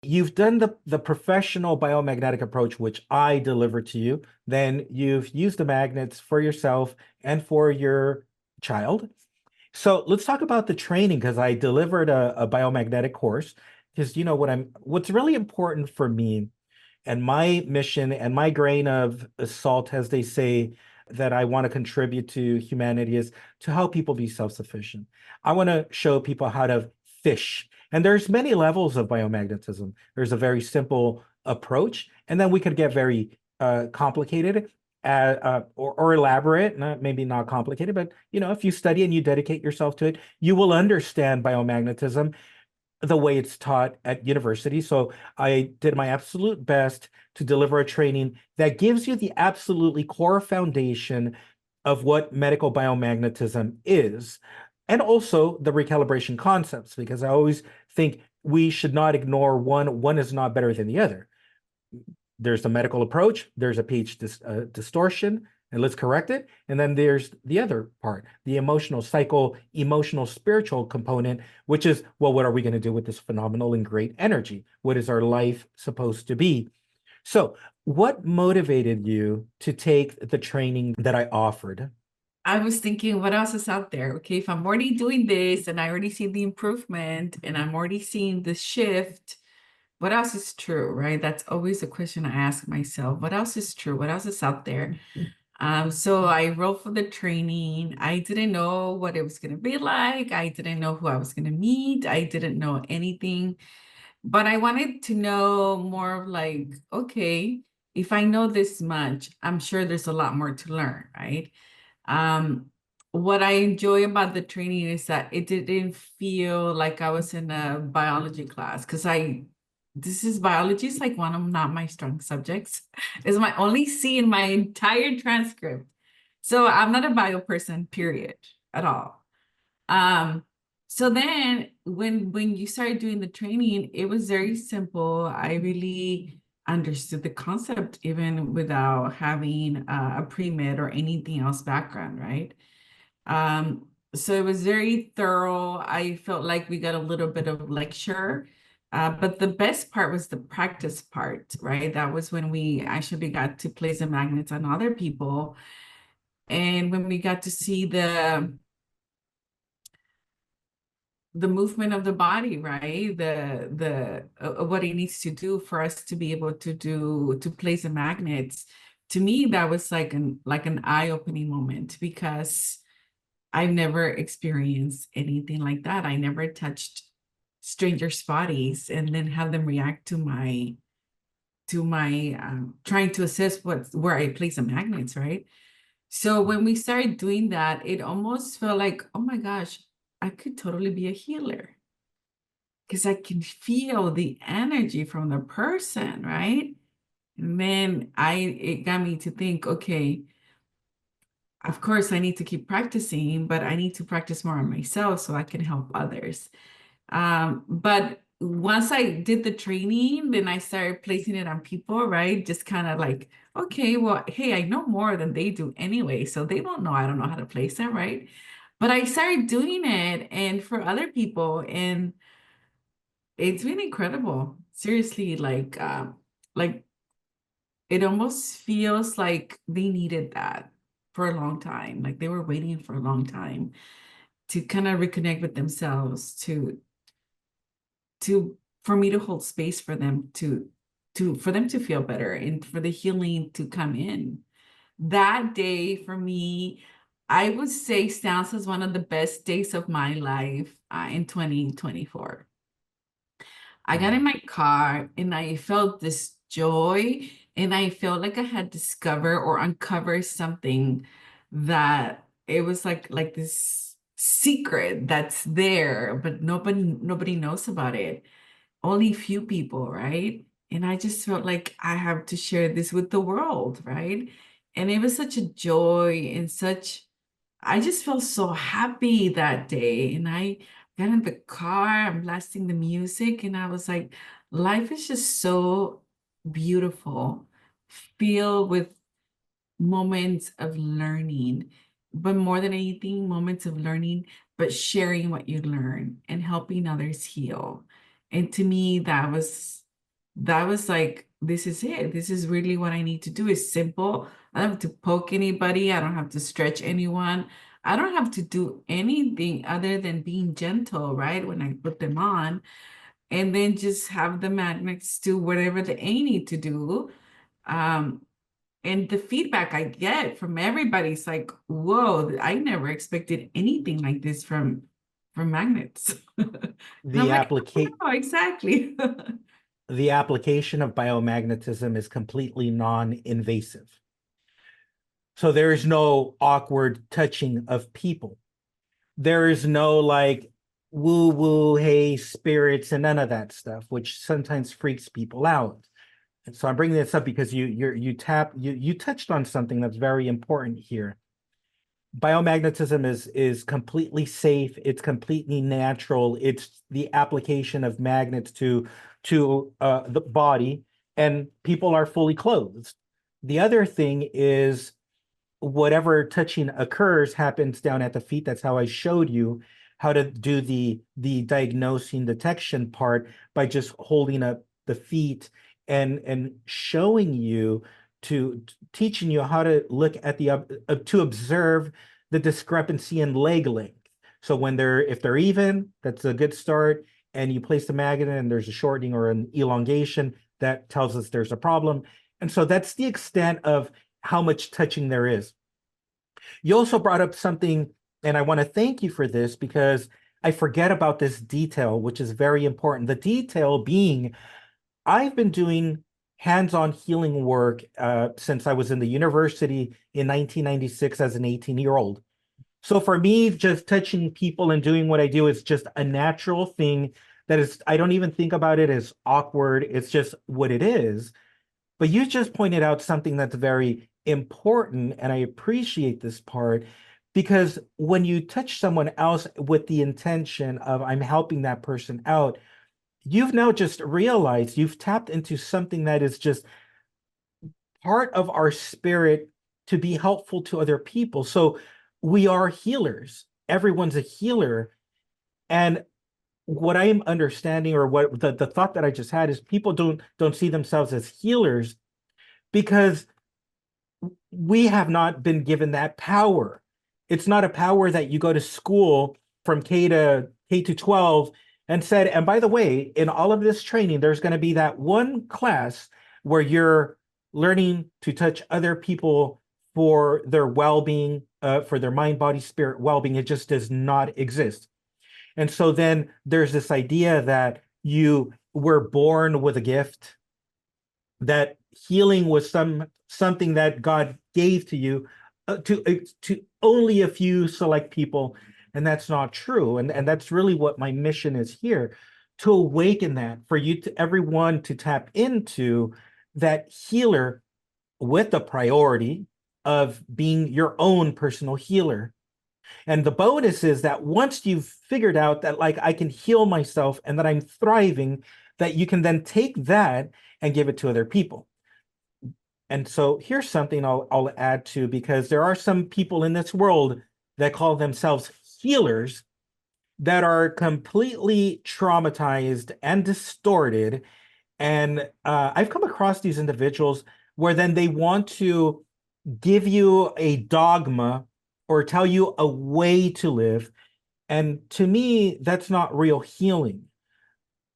You've done the professional biomagnetic approach, which I deliver to you. Then you've used the magnets for yourself and for your child. So let's talk about the training because I delivered a biomagnetic course. Because you know what's really important for me and my mission and my grain of salt, as they say, that I want to contribute to humanity is to help people be self-sufficient. I want to show people how to fish. And there's many levels of biomagnetism. There's a very simple approach, and then we could get very complicated or elaborate, maybe not complicated, but if you study and you dedicate yourself to it, you will understand biomagnetism the way it's taught at university. So I did my absolute best to deliver a training that gives you the absolutely core foundation of what medical biomagnetism is, and also the recalibration concepts, because I always think we should not ignore one. One is not better than the other. There's the medical approach, there's a pH distortion, and let's correct it. And then there's the other part, the emotional, emotional, spiritual component, which is, well, what are we going to do with this phenomenal and great energy? What is our life supposed to be? So, what motivated you to take the training that I offered? I was thinking, what else is out there? Okay, if I'm already doing this and I already see the improvement and I'm already seeing the shift, what else is true, right? That's always a question I ask myself. What else is true? What else is out there? So I wrote for the training. I didn't know what it was going to be like. I didn't know who I was going to meet. I didn't know anything, but I wanted to know more of like, okay, if I know this much, I'm sure there's a lot more to learn, right? Um, what I enjoy about the training is that it didn't feel like I was in a biology class because this is biology is like one of not my strong subjects. It's my only C in my entire transcript. So I'm not a bio person, period, at all. Um, so then when you started doing the training, it was very simple. I really understood the concept even without having a pre-med or anything else background, right? So it was very thorough. I felt like we got a little bit of lecture, but the best part was the practice part, right? That was when we actually got to place the magnets on other people. And when we got to see the movement of the body, right? The what it needs to do for us to be able to place the magnets. To me, that was like an eye-opening moment because I've never experienced anything like that. I never touched strangers' bodies and then have them react to my trying to assess where I place the magnets, right? So when we started doing that, it almost felt like, oh my gosh, I could totally be a healer because I can feel the energy from the person, right? And then it got me to think, okay, of course I need to keep practicing, but I need to practice more on myself so I can help others. But once I did the training, then I started placing it on people, right? Just kind of like, okay, well, hey, I know more than they do anyway, so they don't know I don't know how to place them, right? But I started doing it and for other people, and it's been incredible. Seriously, like it almost feels like they needed that for a long time. Like they were waiting for a long time to kind of reconnect with themselves, to for me to hold space for them to for them to feel better and for the healing to come in. That day for me, I would say stands as one of the best days of my life in 2024. I got in Wow. my car and I felt this joy and I felt like I had discovered or uncovered something that it was like this secret that's there, but nobody knows about it. Only few people, right? And I just felt like I have to share this with the world, right? And it was such a joy and I just felt so happy that day. And I got in the car, I'm blasting the music, and I was like, life is just so beautiful, filled with moments of learning, but more than anything, moments of learning, but sharing what you learn and helping others heal. And to me, that was that was like, this is it. This is really what I need to do. It's simple. I don't have to poke anybody. I don't have to stretch anyone. I don't have to do anything other than being gentle, right? When I put them on, and then just have the magnets do whatever they need to do. Um, and the feedback I get from everybody is like, whoa, I never expected anything like this from magnets. And I'm The like, applica- oh, exactly. the application of biomagnetism is completely non-invasive. So there is no awkward touching of people. There is no like woo woo, hey, spirits, and none of that stuff, which sometimes freaks people out. And so I'm bringing this up because you touched on something that's very important here. Biomagnetism is completely safe. It's completely natural. It's the application of magnets to the body, and people are fully clothed. The other thing is whatever touching occurs happens down at the feet. That's how I showed you how to do the diagnosing detection part by just holding up the feet and showing you to teaching you how to look at the to observe the discrepancy in leg length. So when they're if they're even, that's a good start. And you place the magnet and there's a shortening or an elongation, that tells us there's a problem. And so that's the extent of how much touching there is. You also brought up something, and I want to thank you for this because I forget about this detail, which is very important. The detail being, I've been doing hands-on healing work since I was in the university in 1996 as an 18-year-old. So for me, just touching people and doing what I do is just a natural thing that is, I don't even think about it as awkward. It's just what it is. But you just pointed out something that's very important, and I appreciate this part because when you touch someone else with the intention of I'm helping that person out, you've now just realized you've tapped into something that is just part of our spirit to be helpful to other people. So we are healers. Everyone's a healer. And what I'm understanding, or what the thought that I just had, is people don't see themselves as healers because we have not been given that power. It's not a power that you go to school from K to 12 and said, and by the way, in all of this training, there's going to be that one class where you're learning to touch other people for their well-being, for their mind, body, spirit well-being. It just does not exist. And so then there's this idea that you were born with a gift, that healing was something that God gave to you, to only a few select people, and that's not true. And that's really what my mission is here, to awaken that for you to everyone to tap into that healer with the priority of being your own personal healer. And the bonus is that once you've figured out that like I can heal myself and that I'm thriving, that you can then take that and give it to other people. And so here's something I'll add to, because there are some people in this world that call themselves healers that are completely traumatized and distorted. And I've come across these individuals where then they want to give you a dogma or tell you a way to live. And to me, that's not real healing.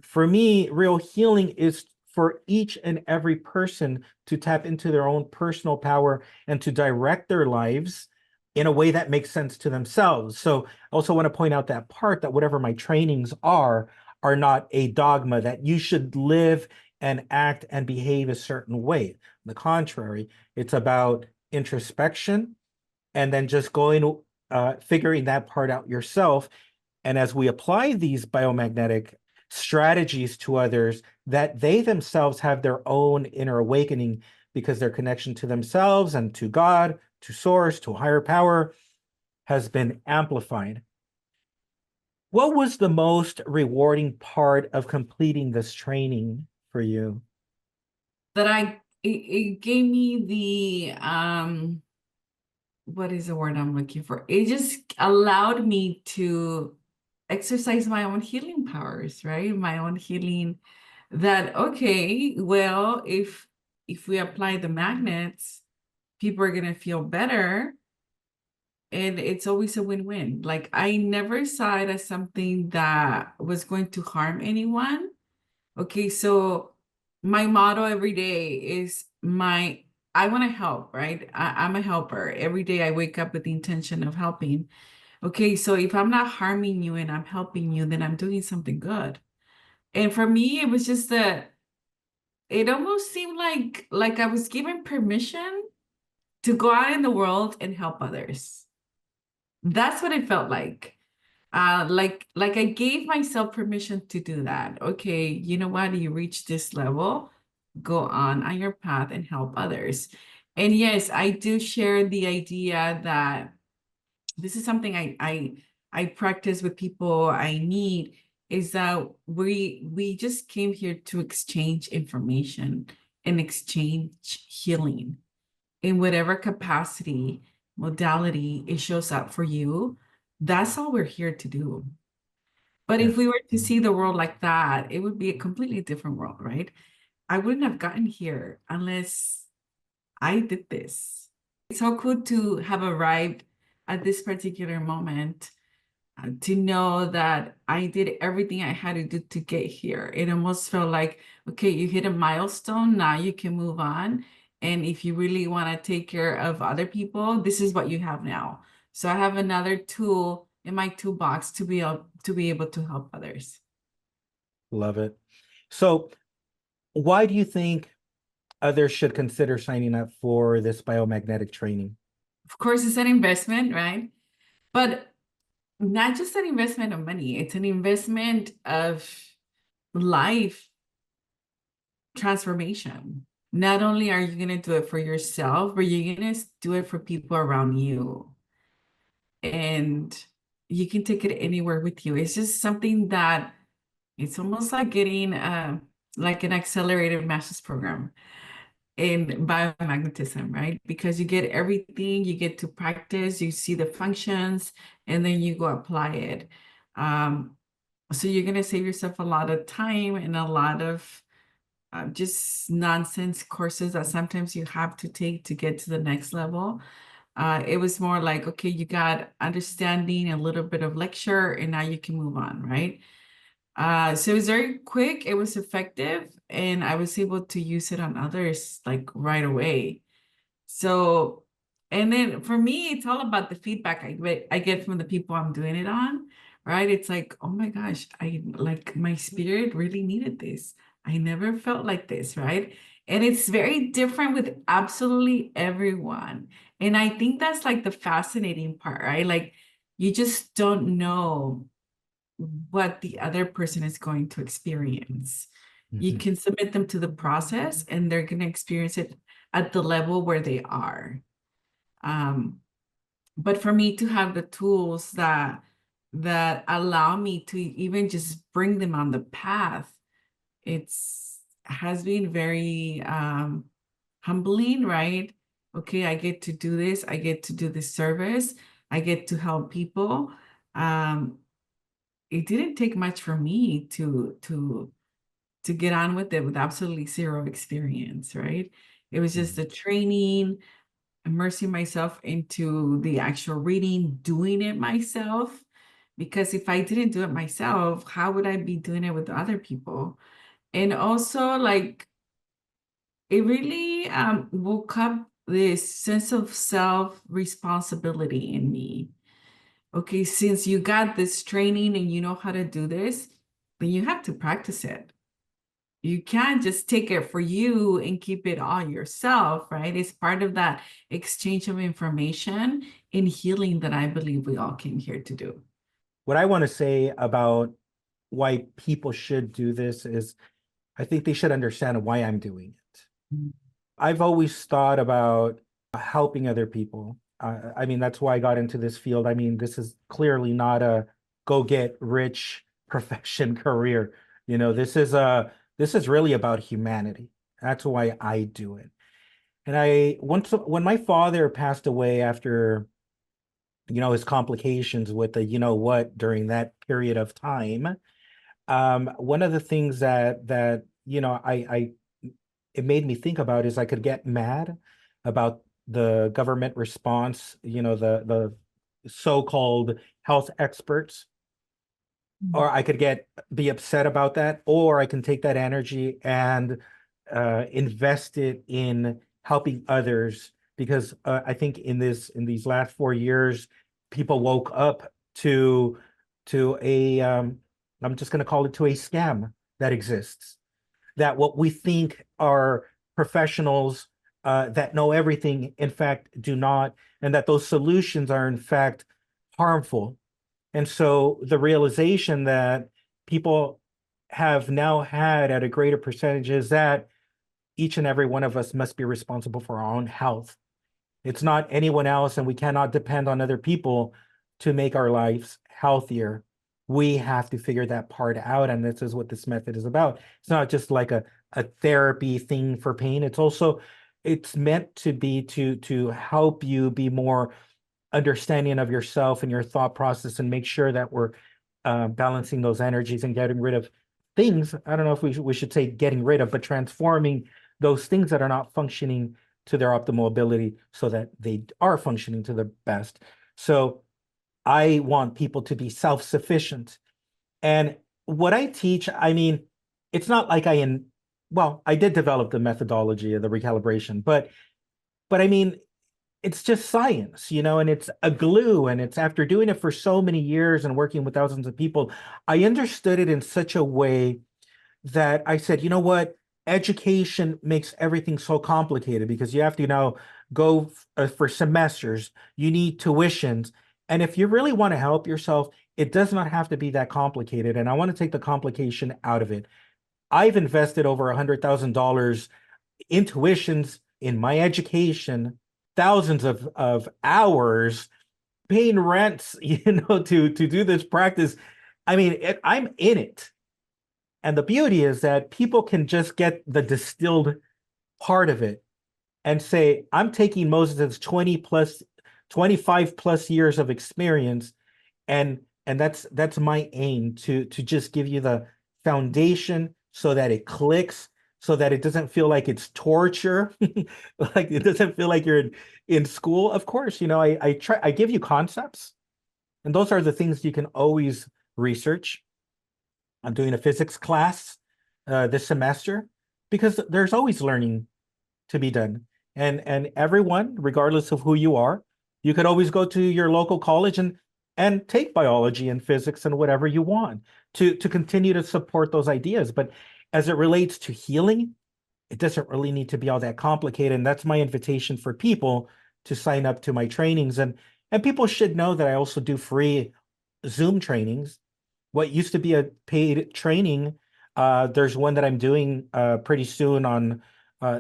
For me, real healing is for each and every person to tap into their own personal power and to direct their lives in a way that makes sense to themselves. So I also want to point out that part, that whatever my trainings are not a dogma that you should live and act and behave a certain way. On the contrary, it's about introspection and then just going, figuring that part out yourself. And as we apply these biomagnetic strategies to others, that they themselves have their own inner awakening, because their connection to themselves and to God, to source, to a higher power has been amplified. What was the most rewarding part of completing this training for you? That it gave me the what is the word I'm looking for? It just allowed me to exercise my own healing powers, right? My own healing that, okay, well, if we apply the magnets, people are gonna feel better. And it's always a win-win. Like I never saw it as something that was going to harm anyone. Okay, so my motto every day is I want to help, right? I'm a helper. Every day I wake up with the intention of helping. Okay, so if I'm not harming you and I'm helping you, then I'm doing something good. And for me, it was just that it almost seemed like I was given permission to go out in the world and help others. That's what it felt like. Like I gave myself permission to do that. Okay, you know what? You reach this level, go on your path and help others. And yes, I do share the idea that this is something I practice with people I meet, is that we just came here to exchange information and exchange healing in whatever capacity, modality it shows up for you. That's all we're here to do. But if Yes. we were to see the world like that, it would be a completely different world, right? I wouldn't have gotten here unless I did this. It's so cool to have arrived at this particular moment, to know that I did everything I had to do to get here. It almost felt like, okay, you hit a milestone, now you can move on. And if you really want to take care of other people, this is what you have now. So I have another tool in my toolbox to be able to help others. Love it. So why do you think others should consider signing up for this biomagnetic training? Of course, it's an investment, right? But not just an investment of money, it's an investment of life transformation. Not only are you going to do it for yourself, but you're going to do it for people around you. And you can take it anywhere with you. It's just something that it's almost like getting like an accelerated master's program in biomagnetism, right? Because you get everything, you get to practice, you see the functions, and then you go apply it. So you're going to save yourself a lot of time and a lot of just nonsense courses that sometimes you have to take to get to the next level. It was more like, okay, you got understanding, a little bit of lecture, and now you can move on, right? So it was very quick, it was effective, and I was able to use it on others like right away. So, and then for me, it's all about the feedback I get from the people I'm doing it on, right? It's like, oh my gosh, I like my spirit really needed this. I never felt like this, right? And it's very different with absolutely everyone. And I think that's like the fascinating part, right? Like you just don't know what the other person is going to experience. You Mhm. can submit them to the process and they're going to experience it at the level where they are. Um, but for me to have the tools that allow me to even just bring them on the path, it's has been very humbling, right? Okay, I get to do this, I get to do this service, I get to help people. Um, it didn't take much for me to get on with it with absolutely zero experience, right? It was just Mhm. the training, immersing myself into the actual reading, doing it myself. Because if I didn't do it myself, how would I be doing it with other people? And also, like, it really woke up this sense of self responsibility in me. Okay, since you got this training and you know how to do this, then you have to practice it. You can't just take it for you and keep it all yourself, right? It's part of that exchange of information and healing that I believe we all came here to do. What I want to say about why people should do this is I think they should understand why I'm doing it. I've always thought about helping other people. I mean, that's why I got into this field. I mean, this is clearly not a go get rich profession career. This is really about humanity. That's why I do it. And I once when my father passed away after, his complications with the, during that period of time, one of the things that I it made me think about is I could get mad about the government response, the so-called health experts, or I could be upset about that, or I can take that energy and invest it in helping others. Because I think in these last 4 years, people woke up to a I'm just going to call it to a scam that exists. That what we think are professionals that know everything, in fact, do not, and that those solutions are in fact harmful. And so the realization that people have now had at a greater percentage is that each and every one of us must be responsible for our own health. It's not anyone else, and we cannot depend on other people to make our lives healthier. We have to figure that part out, and this is what this method is about. It's not just like a therapy thing for pain. It's meant to be to help you be more understanding of yourself and your thought process, and make sure that we're balancing those energies and getting rid of things. I don't know if we should say getting rid of, but transforming those things that are not functioning to their optimal ability so that they are functioning to the best. So I want people to be self-sufficient. And what I teach, I mean, it's not like well, I did develop the methodology of the recalibration, but I mean, it's just science, and it's a glue. And it's after doing it for so many years and working with thousands of people, I understood it in such a way that I said, you know what? Education makes everything so complicated because you have to now go for semesters, you need tuitions. And if you really want to help yourself, it does not have to be that complicated. And I want to take the complication out of it. I've invested over $100,000 in tuitions in my education, thousands of hours paying rents, to do this practice. I mean, I'm in it. And the beauty is that people can just get the distilled part of it and say, I'm taking Moses' 25 plus years of experience, and that's my aim to just give you the foundation so that it clicks, so that it doesn't feel like it's torture, like it doesn't feel like you're in school. Of course, I give you concepts, and those are the things you can always research. I'm doing a physics class this semester because there's always learning to be done. And everyone, regardless of who you are, you could always go to your local college and take biology and physics and whatever you want to continue to support those ideas. But as it relates to healing, it doesn't really need to be all that complicated. And that's my invitation for people to sign up to my trainings. And people should know that I also do free Zoom trainings. What used to be a paid training, there's one that I'm doing pretty soon on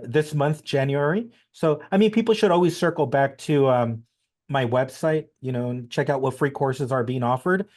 this month, January. So, I mean, people should always circle back to my website, and check out what free courses are being offered.